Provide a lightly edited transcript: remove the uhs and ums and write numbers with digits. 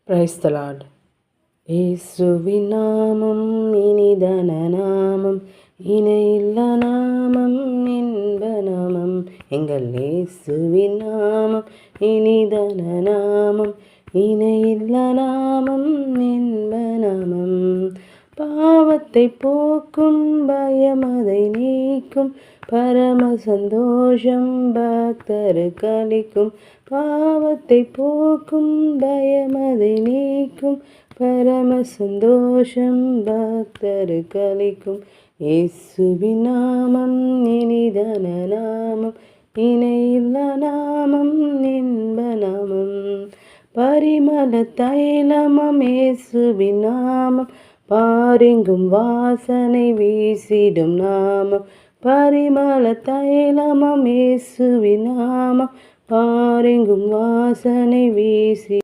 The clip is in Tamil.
Praise the Lord. இயேசுவின் நாமம் இனிதான நாமம், இணையில்லா நாமம், இன்ப நாமம். எங்கள் இயேசுவின் நாமம் இனிதான நாமம், இணையில்லா நாமம், இன்ப நாமம். பாவத்தை போக்கும், பயமதை நீக்கும், பரம சந்தோஷம் பக்தருக்கு அளிக்கும். பாவத்தை போக்கும், பயமதை நீக்கும், பரம சந்தோஷம் பக்தருக்கு அளிக்கும். இயேசுவின் நாமம் இனிதான நாமம், இணையில்லா நாமம், இன்ப நாமம். பரிமள தைலமாம் இயேசுவின் நாமம், பாரெங்கும் வாசனை வீசிடும் நாமம். பரிமள தைலமாம் இயேசுவின் நாமம், பாரெங்கும் வாசனை வீசி